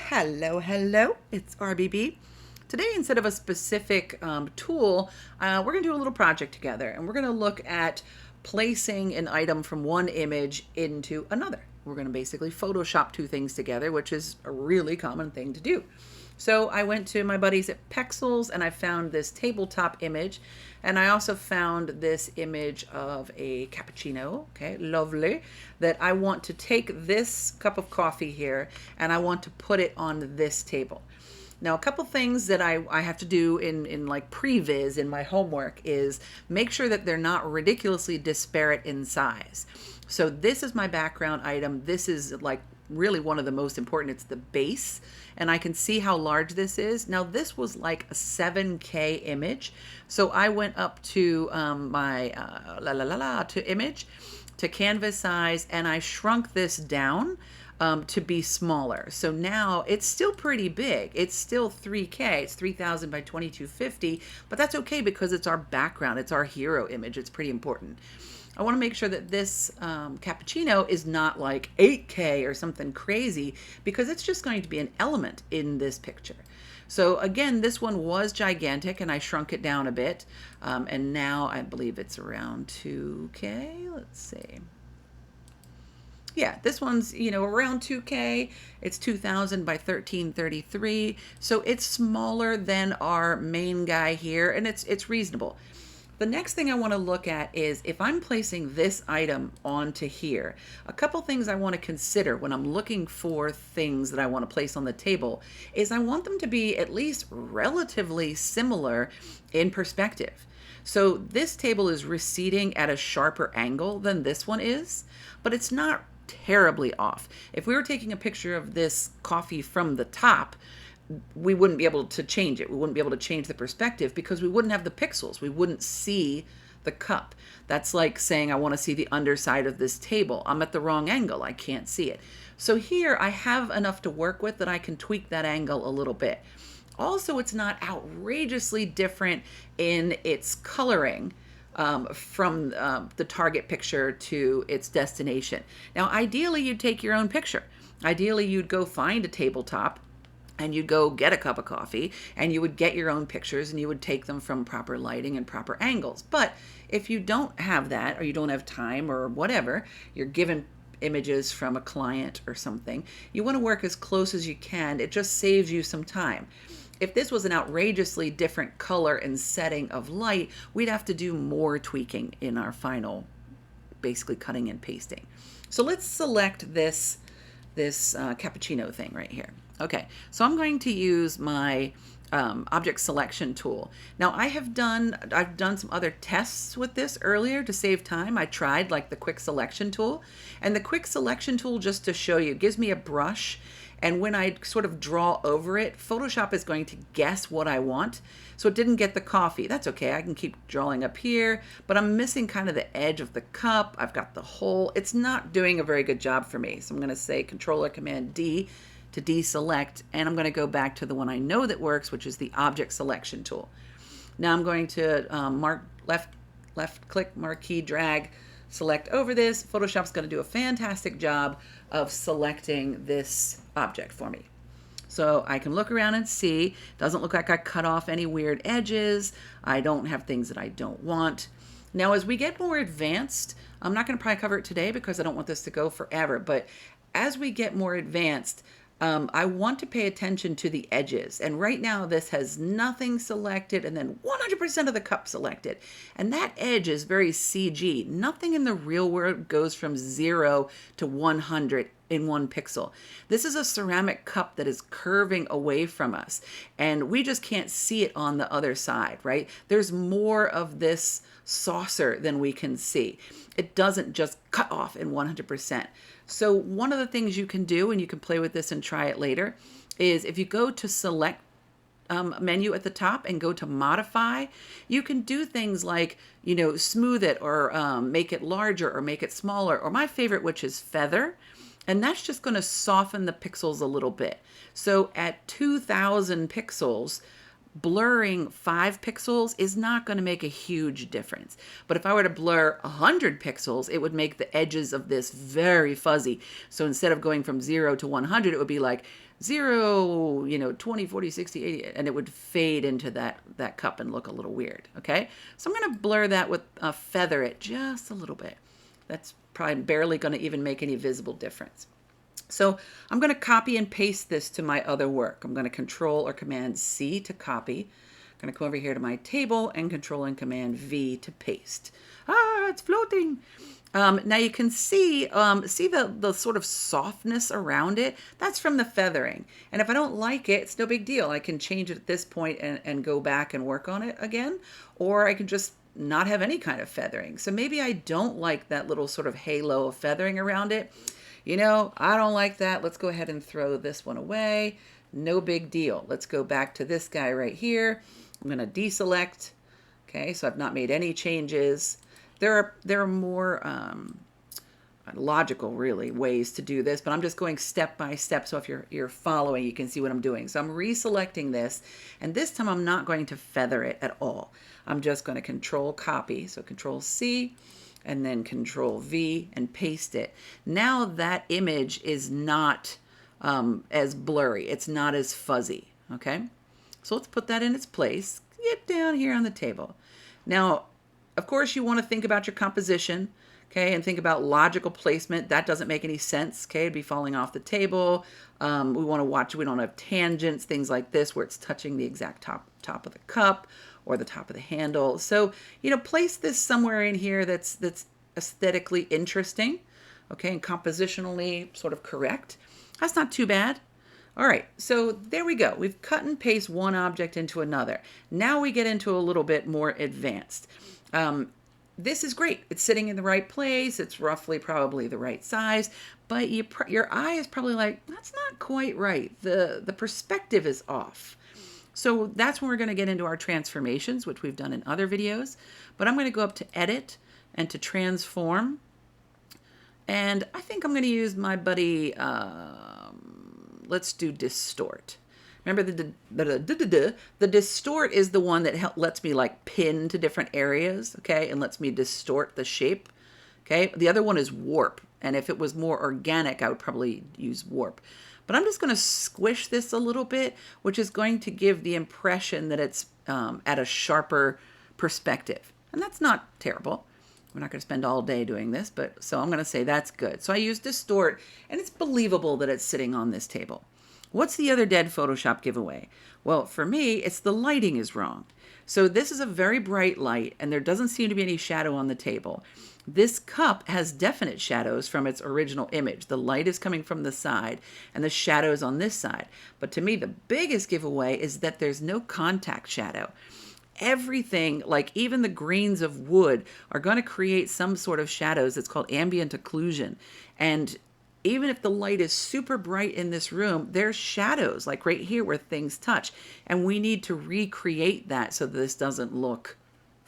Hello, it's RBB. Today, instead of a specific tool, we're going to do a little project together, and we're going to look at placing an item from one image into another. We're going to basically Photoshop two things together, which is a really common thing to do. So I went to my buddies at Pexels and I found this tabletop image, and I also found this image of a cappuccino, okay, lovely, that I want to take this cup of coffee here and I want to put it on this table. Now, a couple things that I have to do in like previs in my homework is make sure that they're not ridiculously disparate in size. So this is my background item. This is like really one of the most important. It's the base, and I can see how large this is. Now, this was like a 7K image. So I went up to my to image, to canvas size, and I shrunk this down to be smaller. So now it's still pretty big. It's still 3K. It's 3000 by 2250, but that's okay because it's our background. It's our hero image. It's pretty important. I want to make sure that this cappuccino is not like 8K or something crazy, because it's just going to be an element in this picture. So again, this one was gigantic and I shrunk it down a bit. And now I believe it's around 2K. Let's see. Yeah, this one's, around 2K. It's 2000 by 1333. So it's smaller than our main guy here, and it's reasonable. The next thing I want to look at is if I'm placing this item onto here, a couple things I want to consider when I'm looking for things that I want to place on the table is I want them to be at least relatively similar in perspective. So this table is receding at a sharper angle than this one is, but it's not terribly off. If we were taking a picture of this coffee from the top, we wouldn't be able to change it. We wouldn't be able to change the perspective because we wouldn't have the pixels. We wouldn't see the cup. That's like saying I want to see the underside of this table. I'm at the wrong angle. I can't see it. So here I have enough to work with that I can tweak that angle a little bit. Also, it's not outrageously different in its coloring from the target picture to its destination. Now, ideally, you'd take your own picture. Ideally, you'd go find a tabletop and you'd go get a cup of coffee and you would get your own pictures and you would take them from proper lighting and proper angles. But if you don't have that, or you don't have time or whatever, you're given images from a client or something, you want to work as close as you can. It just saves you some time. If this was an outrageously different color and setting of light, we'd have to do more tweaking in our final, basically cutting and pasting. So let's select this cappuccino thing right here. Okay, so I'm going to use my object selection tool. Now I've done some other tests with this earlier to save time. I tried like the quick selection tool, and the quick selection tool, just to show you, gives me a brush, and when I sort of draw over it, Photoshop is going to guess what I want. So it didn't get the coffee. That's okay. I can keep drawing up here, but I'm missing kind of the edge of the cup. I've got the hole. It's not doing a very good job for me. So I'm going to say Control or Command D to deselect, and I'm going to go back to the one I know that works, which is the object selection tool. Now I'm going to left click, marquee, drag, select over this. Photoshop's going to do a fantastic job of selecting this object for me. So I can look around and see, doesn't look like I cut off any weird edges. I don't have things that I don't want. Now, as we get more advanced, I'm not going to probably cover it today because I don't want this to go forever, but as we get more advanced, I want to pay attention to the edges. And right now this has nothing selected and then 100% of the cup selected. And that edge is very CG. Nothing in the real world goes from 0 to 100 in 1 pixel. This is a ceramic cup that is curving away from us, and we just can't see it on the other side, right? There's more of this saucer than we can see. It doesn't just cut off in 100%. So one of the things you can do, and you can play with this and try it later, is if you go to select menu at the top and go to modify, you can do things like, smooth it or make it larger or make it smaller, or my favorite, which is feather. And that's just going to soften the pixels a little bit. So at 2000 pixels, blurring 5 pixels is not going to make a huge difference. But if I were to blur 100 pixels, it would make the edges of this very fuzzy. So instead of going from 0 to 100, it would be like 0, 20, 40, 60, 80, and it would fade into that cup and look a little weird, okay? So I'm going to blur that with, feather it just a little bit. That's probably barely going to even make any visible difference. So I'm going to copy and paste this to my other work. I'm going to Control or Command C to copy. I'm going to come over here to my table and Control and Command V to paste. Ah, it's floating. Now you can see the sort of softness around it. That's from the feathering. And if I don't like it, it's no big deal. I can change it at this point and go back and work on it again. Or I can just not have any kind of feathering. So maybe I don't like that little sort of halo of feathering around it. I don't like that. Let's go ahead and throw this one away. No big deal. Let's go back to this guy right here. I'm going to deselect. Okay, so I've not made any changes. There are more logical, really, ways to do this, but I'm just going step by step. So if you're following, you can see what I'm doing. So I'm reselecting this, and this time I'm not going to feather it at all. I'm just going to Control Copy. So Control C. And then Control V and paste it. Now that image is not as blurry. It's not as fuzzy, okay? So let's put that in its place. Get down here on the table. Now, of course, you want to think about your composition, okay, and think about logical placement. That doesn't make any sense, okay? It'd be falling off the table. We want to watch, we don't have tangents, things like this where it's touching the exact top of the cup or the top of the handle. So, place this somewhere in here that's aesthetically interesting, okay, and compositionally sort of correct. That's not too bad. All right, so there we go. We've cut and paste one object into another. Now we get into a little bit more advanced. This is great. It's sitting in the right place. It's roughly probably the right size, but your eye is probably like, that's not quite right. The perspective is off. So that's when we're going to get into our transformations, which we've done in other videos. But I'm going to go up to Edit and to Transform. And I think I'm going to use my buddy, let's do Distort. Remember the Distort is the one that lets me like pin to different areas, okay, and lets me distort the shape, okay. The other one is Warp, and if it was more organic, I would probably use Warp. But I'm just going to squish this a little bit, which is going to give the impression that it's at a sharper perspective. And that's not terrible. We're not going to spend all day doing this, but so I'm going to say that's good. So I use Distort, and it's believable that it's sitting on this table. What's the other dead Photoshop giveaway? Well, for me, it's the lighting is wrong. So this is a very bright light, and there doesn't seem to be any shadow on the table. This cup has definite shadows from its original image. The light is coming from the side, and the shadows on this side. But to me, the biggest giveaway is that there's no contact shadow. Everything, like even the grains of wood, are going to create some sort of shadows. It's called ambient occlusion. And even if the light is super bright in this room, there's shadows, like right here where things touch. And we need to recreate that so that this doesn't look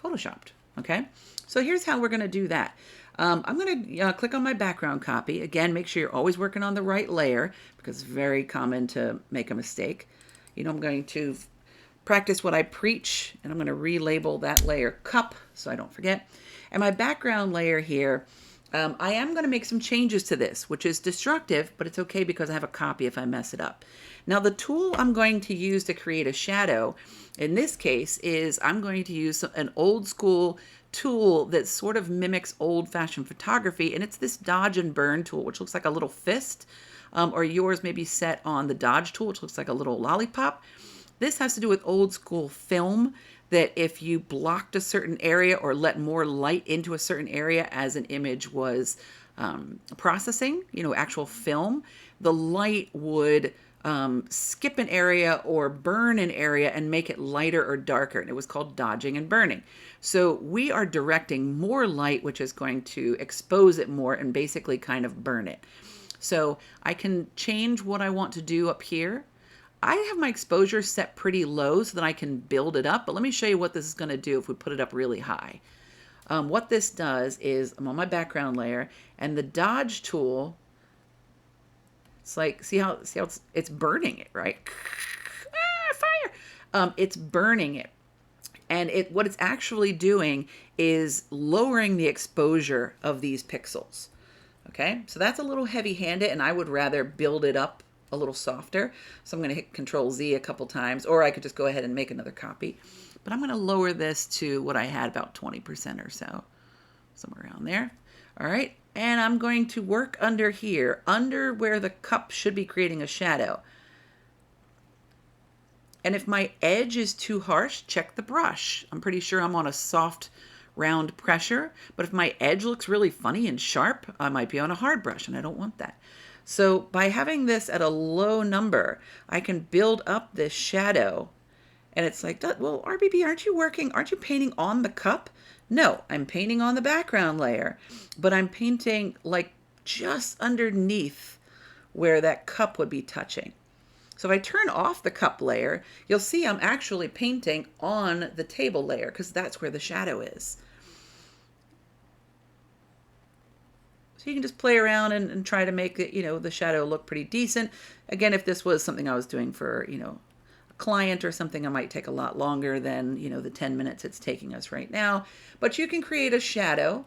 photoshopped, okay? So here's how we're going to do that. I'm going to click on my background copy. Again, make sure you're always working on the right layer because it's very common to make a mistake. I'm going to practice what I preach, and I'm going to relabel that layer Cup so I don't forget. And my background layer here, I am going to make some changes to this, which is destructive, but it's okay because I have a copy if I mess it up. Now, the tool I'm going to use to create a shadow, in this case, is I'm going to use an old school tool that sort of mimics old-fashioned photography, and it's this dodge and burn tool, which looks like a little fist, or yours may be set on the dodge tool, which looks like a little lollipop. This has to do with old school film, that if you blocked a certain area or let more light into a certain area as an image was processing, actual film, the light would skip an area or burn an area and make it lighter or darker. And it was called dodging and burning. So we are directing more light, which is going to expose it more and basically kind of burn it. So I can change what I want to do up here. I have my exposure set pretty low so that I can build it up, but let me show you what this is going to do if we put it up really high. What this does is, I'm on my background layer, and the dodge tool, it's like, see how it's burning it, right? Ah, It's burning it. And what it's actually doing is lowering the exposure of these pixels. Okay, so that's a little heavy-handed, and I would rather build it up a little softer. So I'm going to hit Control Z a couple times, or I could just go ahead and make another copy. But I'm going to lower this to what I had, about 20% or so, somewhere around there. All right, and I'm going to work under here, under where the cup should be creating a shadow. And if my edge is too harsh, check the brush. I'm pretty sure I'm on a soft, round pressure, but if my edge looks really funny and sharp, I might be on a hard brush, and I don't want that. So by having this at a low number, I can build up this shadow. And it's like, well, RBB, aren't you painting on the cup? No, I'm painting on the background layer, but I'm painting like just underneath where that cup would be touching. So if I turn off the cup layer, you'll see I'm actually painting on the table layer because that's where the shadow is. So you can just play around and try to make it, the shadow look pretty decent. Again, if this was something I was doing for, a client or something, I might take a lot longer than, the 10 minutes it's taking us right now. But you can create a shadow,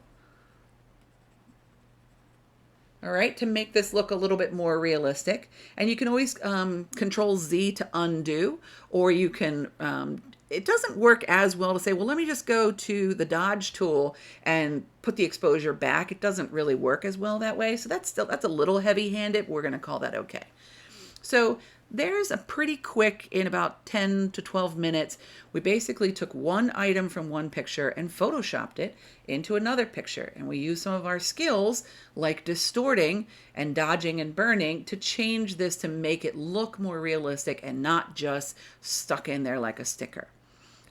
all right, to make this look a little bit more realistic. And you can always Control Z to undo, or you can, it doesn't work as well to say, well, let me just go to the dodge tool and put the exposure back. It doesn't really work as well that way. So that's a little heavy-handed. We're going to call that okay. So there's a pretty quick, in about 10 to 12 minutes, we basically took one item from one picture and photoshopped it into another picture. And we used some of our skills like distorting and dodging and burning to change this to make it look more realistic and not just stuck in there like a sticker.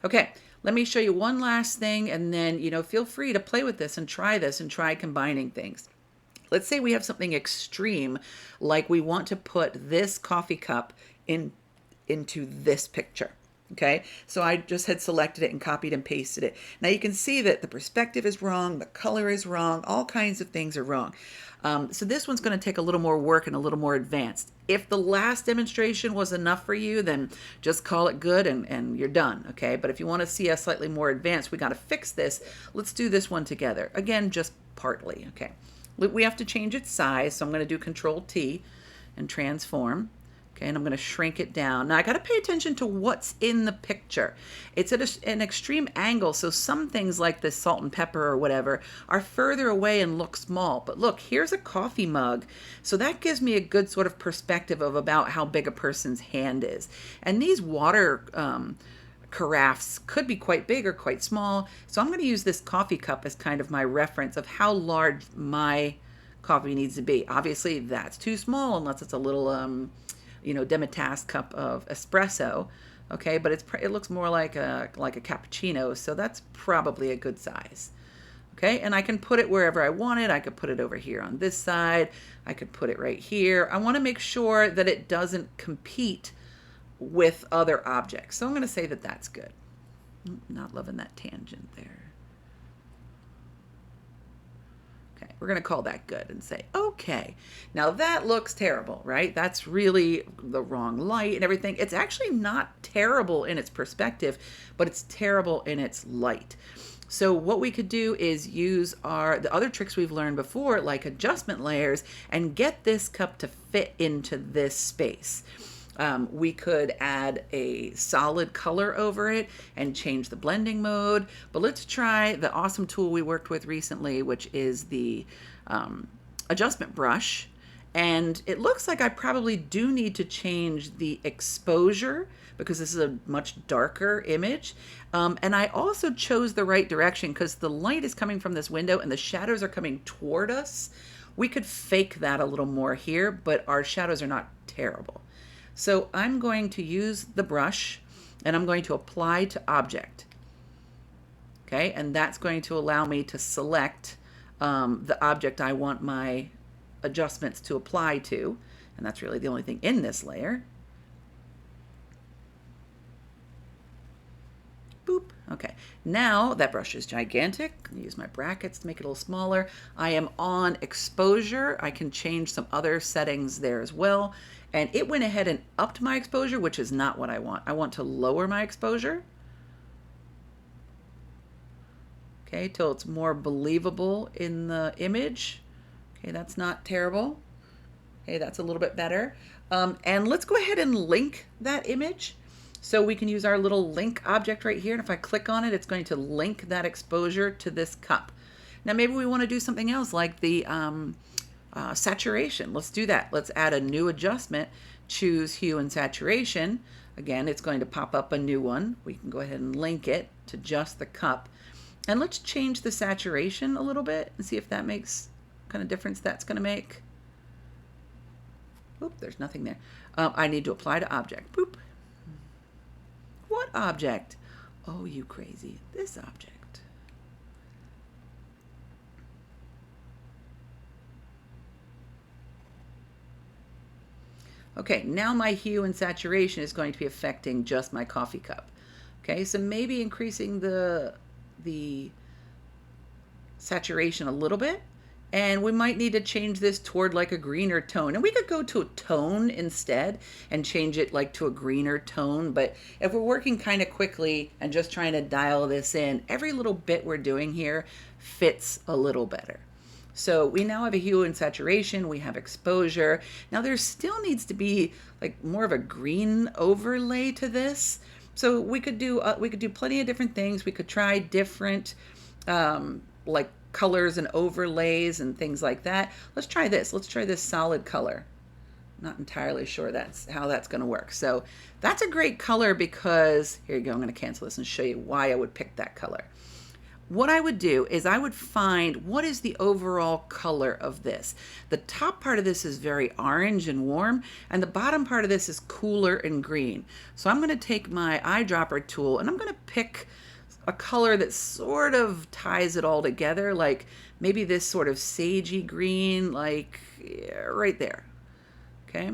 Okay, let me show you one last thing, and then, feel free to play with this and try combining things. Let's say we have something extreme, like we want to put this coffee cup into this picture. Okay, so I just had selected it and copied and pasted it. Now you can see that the perspective is wrong, the color is wrong, all kinds of things are wrong. So this one's going to take a little more work and a little more advanced. If the last demonstration was enough for you, then just call it good and you're done, okay? But if you want to see a slightly more advanced, we got to fix this. Let's do this one together. Again, just partly, okay? We have to change its size, so I'm going to do Control T and transform. Okay, and I'm going to shrink it down. Now I got to pay attention to what's in the picture. It's at an extreme angle, so some things like this salt and pepper or whatever are further away and look small. But look, here's a coffee mug. So that gives me a good sort of perspective of about how big a person's hand is. And these water carafes could be quite big or quite small. So I'm going to use this coffee cup as kind of my reference of how large my coffee needs to be. Obviously, that's too small unless it's a little demitasse cup of espresso, okay, but it looks more like a cappuccino, so that's probably a good size. Okay, and I can put it wherever I want it. I could put it over here on this side. I could put it right here. I want to make sure that it doesn't compete with other objects. So I'm going to say that that's good. Not loving that tangent there. Okay, we're going to call that good and say, okay. Now that looks terrible, right? That's really the wrong light and everything. It's actually not terrible in its perspective, but it's terrible in its light. So what we could do is use the other tricks we've learned before, like adjustment layers, and get this cup to fit into this space. We could add a solid color over it and change the blending mode. But let's try the awesome tool we worked with recently, which is the adjustment brush. And it looks like I probably do need to change the exposure because this is a much darker image. And I also chose the right direction because the light is coming from this window and the shadows are coming toward us. We could fake that a little more here, but our shadows are not terrible. So I'm going to use the brush and I'm going to apply to object. Okay, and that's going to allow me to select the object I want my adjustments to apply to. And that's really the only thing in this layer. Boop. Okay, now that brush is gigantic. I'll use my brackets to make it a little smaller. I am on exposure. I can change some other settings there as well. And it went ahead and upped my exposure, which is not what I want. I want to lower my exposure. Okay, till it's more believable in the image. Okay, that's not terrible. Okay, that's a little bit better. And let's go ahead and link that image. So we can use our little link object right here. And if I click on it, it's going to link that exposure to this cup. Now maybe we want to do something else like the saturation. Let's do that. Let's add a new adjustment, choose hue and saturation. Again, it's going to pop up a new one. We can go ahead and link it to just the cup. And let's change the saturation a little bit and see if that makes kind of difference that's going to make. Oop, there's nothing there. I need to apply to object. Boop. What object? Oh, you crazy. This object. Okay, now my hue and saturation is going to be affecting just my coffee cup. Okay, so maybe increasing the saturation a little bit. And we might need to change this toward like a greener tone. And we could go to a tone instead and change it like to a greener tone. But if we're working kind of quickly and just trying to dial this in, every little bit we're doing here fits a little better. So we now have a hue and saturation, we have exposure. Now there still needs to be like more of a green overlay to this. So we could do plenty of different things. We could try different like colors and overlays and things like that. Let's try this. Let's try this solid color. Not entirely sure that's how that's going to work. So that's a great color because, here you go, I'm going to cancel this and show you why I would pick that color. What I would do is I would find what is the overall color of this. The top part of this is very orange and warm, and the bottom part of this is cooler and green. So I'm going to take my eyedropper tool and I'm going to pick a color that sort of ties it all together, like maybe this sort of sagey green, like right there. Okay.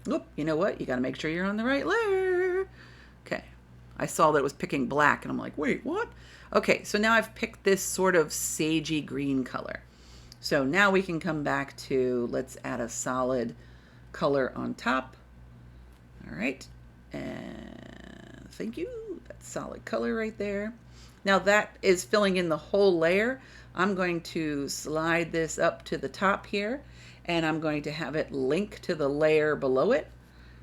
Oop, you know what? You got to make sure you're on the right layer. Okay. I saw that it was picking black and I'm like, wait, what? Okay, so now I've picked this sort of sagey green color. So now we can come back to, let's add a solid color on top. All right. And thank you. Solid color right there. Now that is filling in the whole layer. I'm going to slide this up to the top here and I'm going to have it link to the layer below it.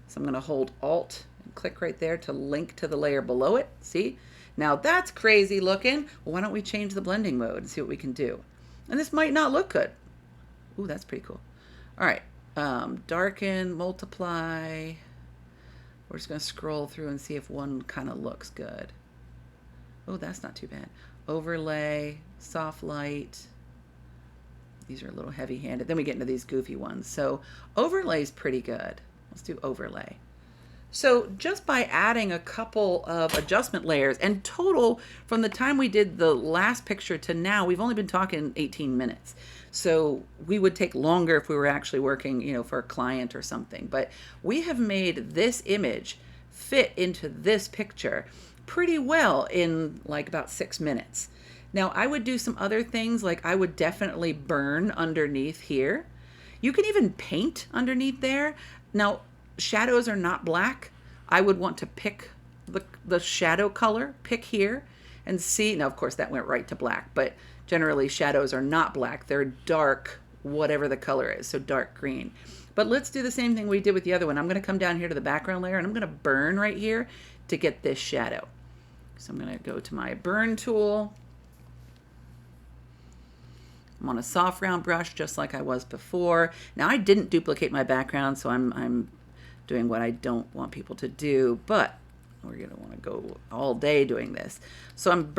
So I'm going to hold Alt and click right there to link to the layer below it. See? Now that's crazy looking. Well, why don't we change the blending mode and see what we can do? And this might not look good. Ooh, that's pretty cool. All right. Darken, multiply. We're just going to scroll through and see if one kind of looks good. Oh, that's not too bad. Overlay, soft light. These are a little heavy-handed. Then we get into these goofy ones. So overlay is pretty good. Let's do overlay. So just by adding a couple of adjustment layers, and total, from the time we did the last picture to now, we've only been talking 18 minutes. So we would take longer if we were actually working, you know, for a client or something. But we have made this image fit into this picture pretty well in like about 6 minutes. Now I would do some other things, like I would definitely burn underneath here. You can even paint underneath there. Now shadows are not black. I would want to pick the shadow color, pick here and see. Now of course that went right to black, but generally shadows are not black. They're dark, whatever the color is, so dark green. But let's do the same thing we did with the other one. I'm going to come down here to the background layer and I'm going to burn right here to get this shadow. So I'm going to go to my burn tool. I'm on a soft round brush just like I was before. Now I didn't duplicate my background, so I'm doing what I don't want people to do, but we're going to want to go all day doing this. So I'm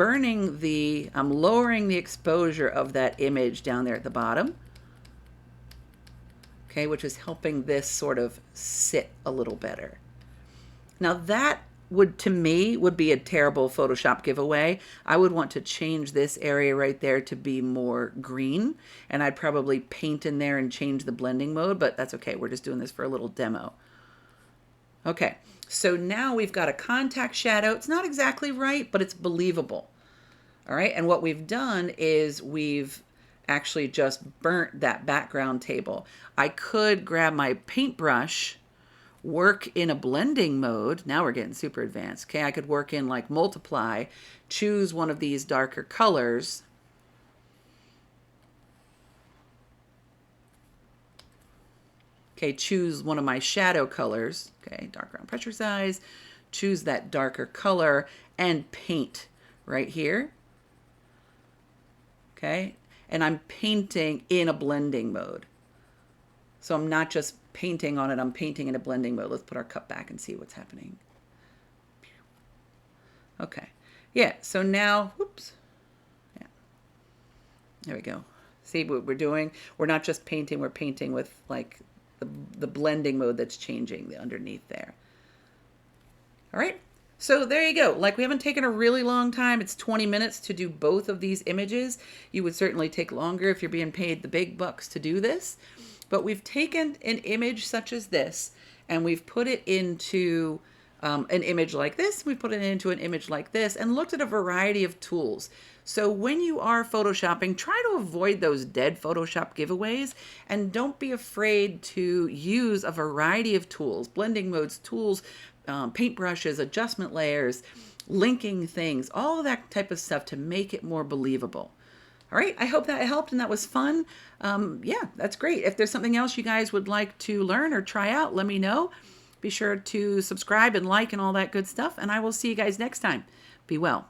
lowering the exposure of that image down there at the bottom. Okay, which is helping this sort of sit a little better. Now that would, to me, would be a terrible Photoshop giveaway. I would want to change this area right there to be more green, and I'd probably paint in there and change the blending mode, but that's okay. We're just doing this for a little demo. Okay, so now we've got a contact shadow. It's not exactly right, but it's believable. All right, and what we've done is we've actually just burnt that background table. I could grab my paintbrush, work in a blending mode. Now we're getting super advanced. Okay, I could work in like multiply, choose one of these darker colors. Okay, choose one of my shadow colors. Okay, dark ground pressure size. Choose that darker color and paint right here. Okay, and I'm painting in a blending mode. So I'm not just painting on it, I'm painting in a blending mode. Let's put our cup back and see what's happening. Okay, yeah, so now, whoops. Yeah, there we go. See what we're doing? We're not just painting, we're painting with like the blending mode that's changing the underneath there. All right. So there you go. Like, we haven't taken a really long time. It's 20 minutes to do both of these images. You would certainly take longer if you're being paid the big bucks to do this. But we've taken an image such as this and we've put it into an image like this. We put it into an image like this and looked at a variety of tools. So when you are Photoshopping, try to avoid those dead Photoshop giveaways and don't be afraid to use a variety of tools, blending modes, tools, paintbrushes, adjustment layers, linking things, all of that type of stuff to make it more believable. All right, I hope that helped and that was fun. Yeah, that's great. If there's something else you guys would like to learn or try out, let me know. Be sure to subscribe and like and all that good stuff, and I will see you guys next time. Be well.